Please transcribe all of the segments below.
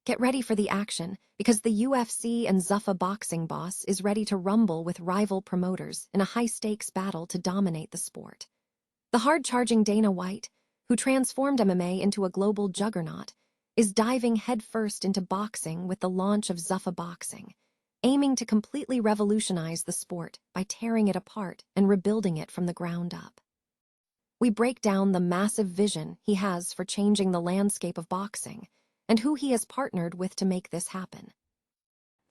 Get ready for the action, because the UFC and Zuffa Boxing boss is ready to rumble with rival promoters in a high-stakes battle to dominate the sport. The hard-charging Dana White, who transformed MMA into a global juggernaut, is diving headfirst into boxing with the launch of Zuffa Boxing, aiming to completely revolutionize the sport by tearing it apart and rebuilding it from the ground up. We break down the massive vision he has for changing the landscape of boxing and who he has partnered with to make this happen.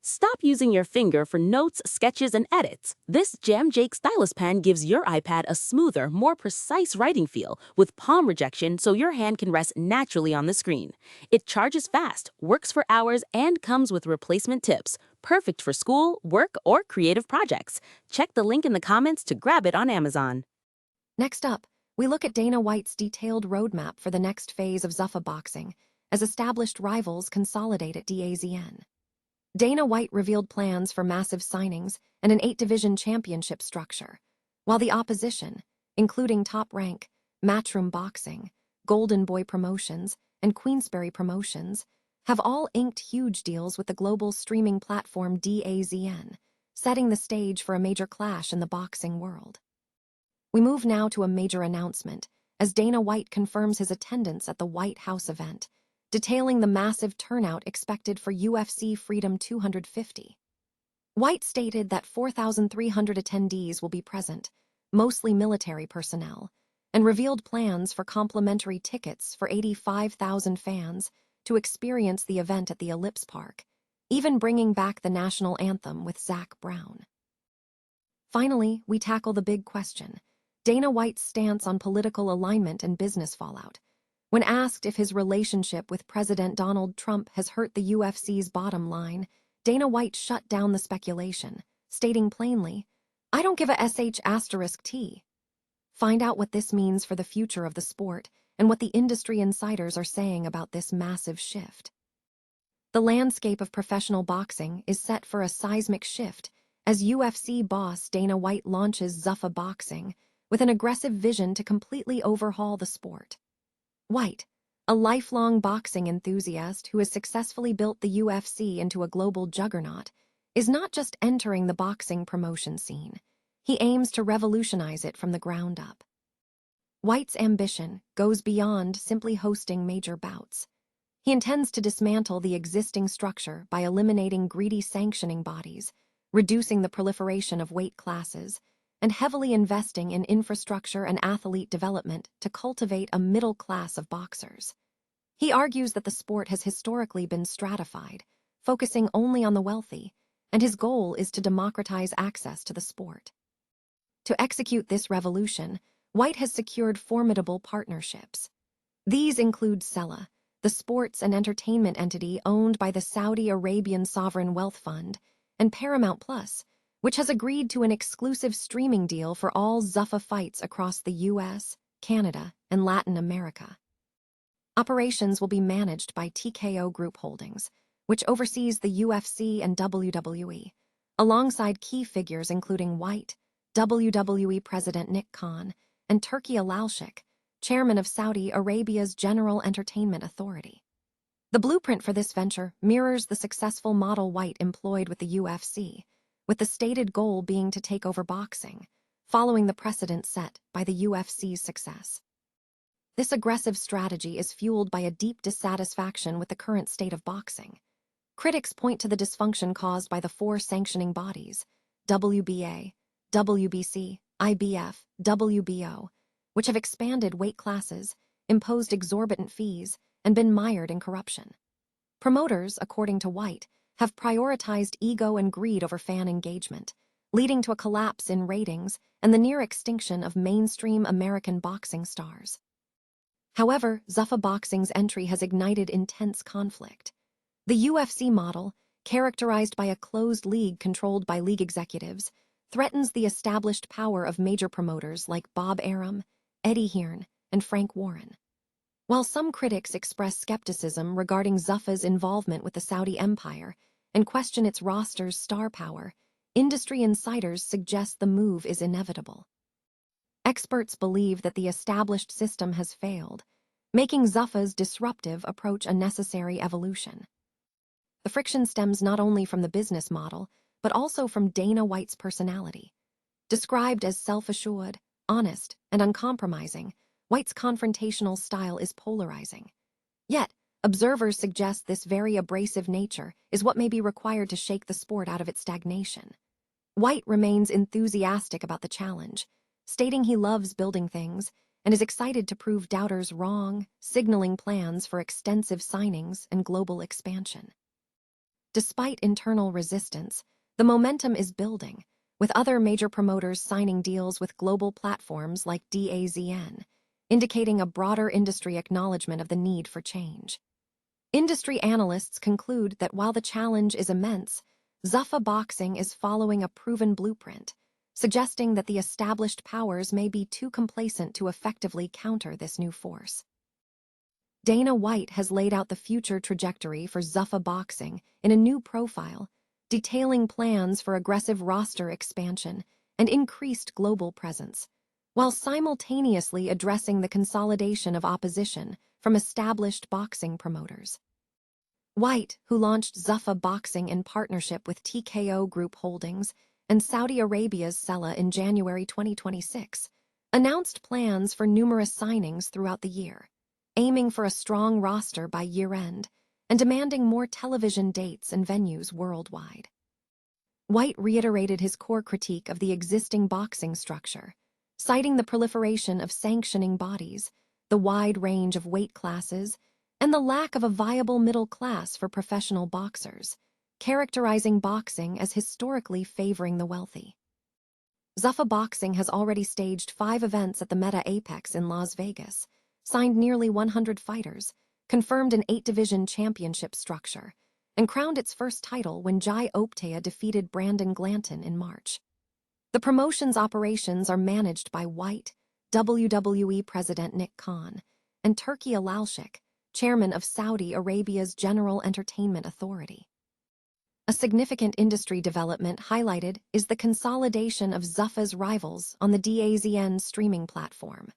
Stop using your finger for notes, sketches, and edits. This Jam Jake stylus pen gives your iPad a smoother, more precise writing feel with palm rejection so your hand can rest naturally on the screen. It charges fast, works for hours, and comes with replacement tips. Perfect for school, work, or creative projects. Check the link in the comments to grab it on Amazon. Next up, we look at Dana White's detailed roadmap for the next phase of Zuffa Boxing as established rivals consolidate at DAZN. Dana White revealed plans for massive signings and an 8-division championship structure, while the opposition, including Top Rank, Matchroom Boxing, Golden Boy Promotions, and Queensberry Promotions, have all inked huge deals with the global streaming platform DAZN, setting the stage for a major clash in the boxing world. We move now to a major announcement, as Dana White confirms his attendance at the White House event, detailing the massive turnout expected for UFC Freedom 250. White stated that 4,300 attendees will be present, mostly military personnel, and revealed plans for complimentary tickets for 85,000 fans to experience the event at the Ellipse Park, even bringing back the national anthem with Zac Brown. Finally, we tackle the big question: Dana White's stance on political alignment and business fallout. When asked if his relationship with President Donald Trump has hurt the UFC's bottom line, Dana White shut down the speculation, stating plainly, "I don't give a sh*T." Find out what this means for the future of the sport and what the industry insiders are saying about this massive shift. The landscape of professional boxing is set for a seismic shift as UFC boss Dana White launches Zuffa Boxing with an aggressive vision to completely overhaul the sport. White, a lifelong boxing enthusiast who has successfully built the UFC into a global juggernaut, is not just entering the boxing promotion scene. He aims to revolutionize it from the ground up. White's ambition goes beyond simply hosting major bouts. He intends to dismantle the existing structure by eliminating greedy sanctioning bodies, reducing the proliferation of weight classes, and heavily investing in infrastructure and athlete development to cultivate a middle class of boxers. He argues that the sport has historically been stratified, focusing only on the wealthy, and his goal is to democratize access to the sport. To execute this revolution, White has secured formidable partnerships. These include Sela, the sports and entertainment entity owned by the Saudi Arabian Sovereign Wealth Fund, and Paramount Plus, which has agreed to an exclusive streaming deal for all Zuffa fights across the US, Canada, and Latin America. Operations will be managed by TKO Group Holdings, which oversees the UFC and WWE, alongside key figures including White, WWE President Nick Khan, and Turki Al-Sheikh, chairman of Saudi Arabia's General Entertainment Authority. The blueprint for this venture mirrors the successful model White employed with the UFC, with the stated goal being to take over boxing, following the precedent set by the UFC's success. This aggressive strategy is fueled by a deep dissatisfaction with the current state of boxing. Critics point to the dysfunction caused by the 4 sanctioning bodies, WBA, WBC, IBF, WBO, which have expanded weight classes, imposed exorbitant fees, and been mired in corruption. Promoters, according to White, have prioritized ego and greed over fan engagement, leading to a collapse in ratings and the near extinction of mainstream American boxing stars. However, Zuffa Boxing's entry has ignited intense conflict. The UFC model, characterized by a closed league controlled by league executives, threatens the established power of major promoters like Bob Arum, Eddie Hearn, and Frank Warren. While some critics express skepticism regarding Zuffa's involvement with the Saudi Empire and question its roster's star power, industry insiders suggest the move is inevitable. Experts believe that the established system has failed, making Zuffa's disruptive approach a necessary evolution. The friction stems not only from the business model, but also from Dana White's personality. Described as self-assured, honest, and uncompromising, White's confrontational style is polarizing. Yet, observers suggest this very abrasive nature is what may be required to shake the sport out of its stagnation. White remains enthusiastic about the challenge, stating he loves building things and is excited to prove doubters wrong, signaling plans for extensive signings and global expansion. Despite internal resistance, the momentum is building, with other major promoters signing deals with global platforms like DAZN, indicating a broader industry acknowledgement of the need for change. Industry analysts conclude that while the challenge is immense, Zuffa Boxing is following a proven blueprint, suggesting that the established powers may be too complacent to effectively counter this new force. Dana White has laid out the future trajectory for Zuffa Boxing in a new profile, detailing plans for aggressive roster expansion and increased global presence, while simultaneously addressing the consolidation of opposition from established boxing promoters. White, who launched Zuffa Boxing in partnership with TKO Group Holdings and Saudi Arabia's Sella in January 2026, announced plans for numerous signings throughout the year, aiming for a strong roster by year-end and demanding more television dates and venues worldwide. White reiterated his core critique of the existing boxing structure, citing the proliferation of sanctioning bodies, the wide range of weight classes, and the lack of a viable middle class for professional boxers, characterizing boxing as historically favoring the wealthy. Zuffa Boxing has already staged 5 events at the Meta Apex in Las Vegas, signed nearly 100 fighters, confirmed an 8-division championship structure, and crowned its first title when Jai Optea defeated Brandon Glanton in March. The promotion's operations are managed by White, WWE President Nick Khan, and Turki Alalshik, chairman of Saudi Arabia's General Entertainment Authority. A significant industry development highlighted is the consolidation of Zuffa's rivals on the DAZN streaming platform.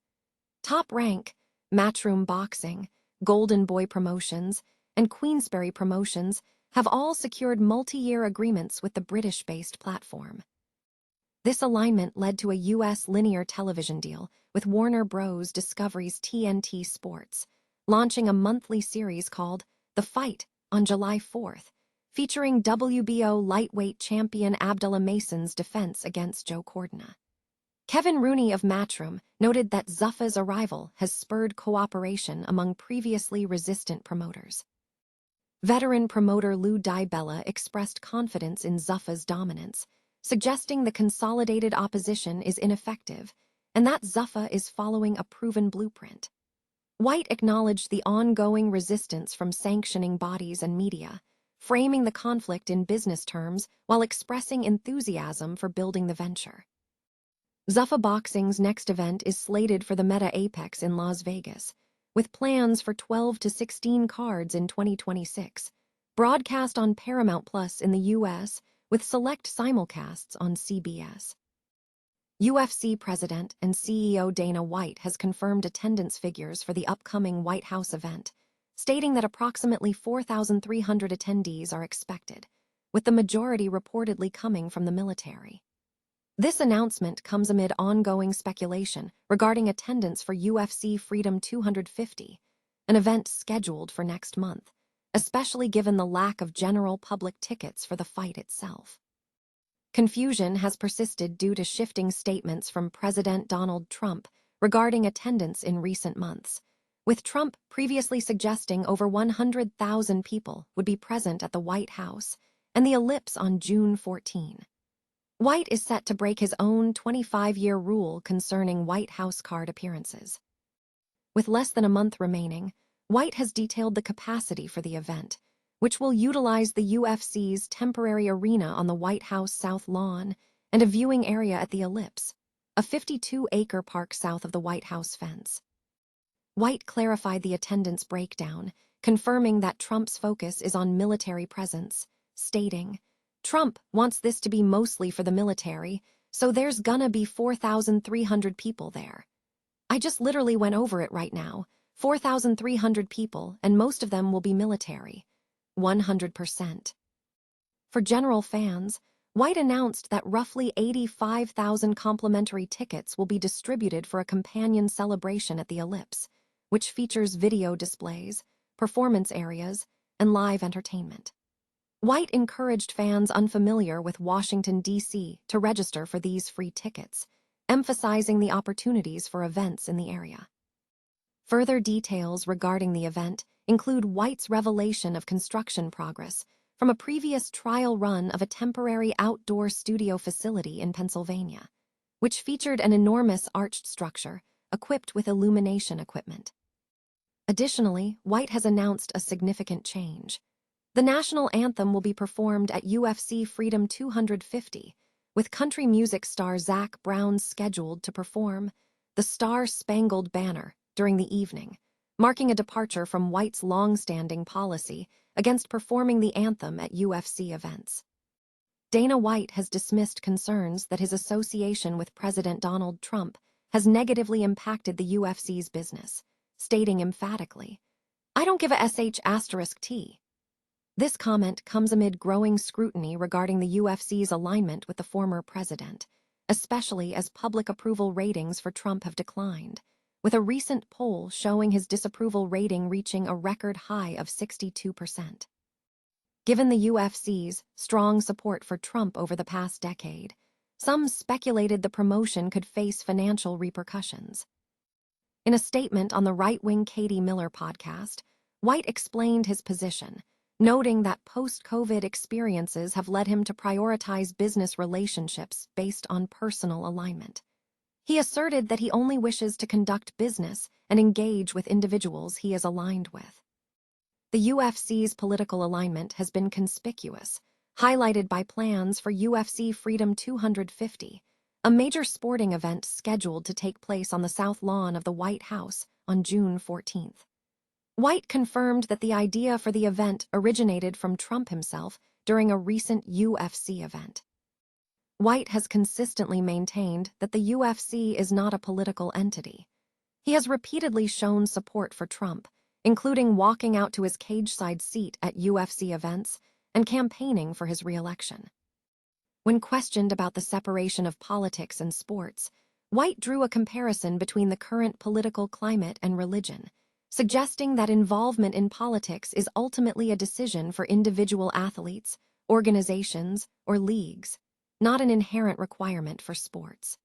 Top Rank, Matchroom Boxing, Golden Boy Promotions, and Queensberry Promotions have all secured multi-year agreements with the British-based platform. This alignment led to a U.S. linear television deal with Warner Bros. Discovery's TNT Sports, launching a monthly series called The Fight on July 4th, featuring WBO lightweight champion Abdullah Mason's defense against Joe Cordina. Kevin Rooney of Matchroom noted that Zuffa's arrival has spurred cooperation among previously resistant promoters. Veteran promoter Lou DiBella expressed confidence in Zuffa's dominance, suggesting the consolidated opposition is ineffective and that Zuffa is following a proven blueprint. White acknowledged the ongoing resistance from sanctioning bodies and media, framing the conflict in business terms while expressing enthusiasm for building the venture. Zuffa Boxing's next event is slated for the Meta Apex in Las Vegas, with plans for 12 to 16 cards in 2026, broadcast on Paramount Plus in the U.S., with select simulcasts on CBS. UFC President and CEO Dana White has confirmed attendance figures for the upcoming White House event, stating that approximately 4,300 attendees are expected, with the majority reportedly coming from the military. This announcement comes amid ongoing speculation regarding attendance for UFC Freedom 250, an event scheduled for next month, especially given the lack of general public tickets for the fight itself. Confusion has persisted due to shifting statements from President Donald Trump regarding attendance in recent months, with Trump previously suggesting over 100,000 people would be present at the White House and the Ellipse on June 14. White is set to break his own 25-year rule concerning White House card appearances. With less than a month remaining, White has detailed the capacity for the event, which will utilize the UFC's temporary arena on the White House South Lawn and a viewing area at the Ellipse, a 52-acre park south of the White House fence. White clarified the attendance breakdown, confirming that Trump's focus is on military presence, stating, "Trump wants this to be mostly for the military, so there's gonna be 4,300 people there. I just literally went over it right now, 4,300 people, and most of them will be military. 100%. For general fans, White announced that roughly 85,000 complimentary tickets will be distributed for a companion celebration at the Ellipse, which features video displays, performance areas, and live entertainment. White encouraged fans unfamiliar with Washington, D.C. to register for these free tickets, emphasizing the opportunities for events in the area. Further details regarding the event include White's revelation of construction progress from a previous trial run of a temporary outdoor studio facility in Pennsylvania, which featured an enormous arched structure equipped with illumination equipment. Additionally, White has announced a significant change. The national anthem will be performed at UFC Freedom 250, with country music star Zac Brown scheduled to perform the Star-Spangled Banner during the evening, marking a departure from White's long-standing policy against performing the anthem at UFC events. Dana White has dismissed concerns that his association with President Donald Trump has negatively impacted the UFC's business, stating emphatically, "I don't give a sh*T." This comment comes amid growing scrutiny regarding the UFC's alignment with the former president, especially as public approval ratings for Trump have declined, with a recent poll showing his disapproval rating reaching a record high of 62%. Given the UFC's strong support for Trump over the past decade, some speculated the promotion could face financial repercussions. In a statement on the right-wing Katie Miller podcast, White explained his position, noting that post-COVID experiences have led him to prioritize business relationships based on personal alignment. He asserted that he only wishes to conduct business and engage with individuals he is aligned with. The UFC's political alignment has been conspicuous, highlighted by plans for UFC Freedom 250, a major sporting event scheduled to take place on the South Lawn of the White House on June 14th. White confirmed that the idea for the event originated from Trump himself during a recent UFC event. White has consistently maintained that the UFC is not a political entity. He has repeatedly shown support for Trump, including walking out to his cage-side seat at UFC events and campaigning for his re-election. When questioned about the separation of politics and sports, White drew a comparison between the current political climate and religion, suggesting that involvement in politics is ultimately a decision for individual athletes, organizations, or leagues, not an inherent requirement for sports.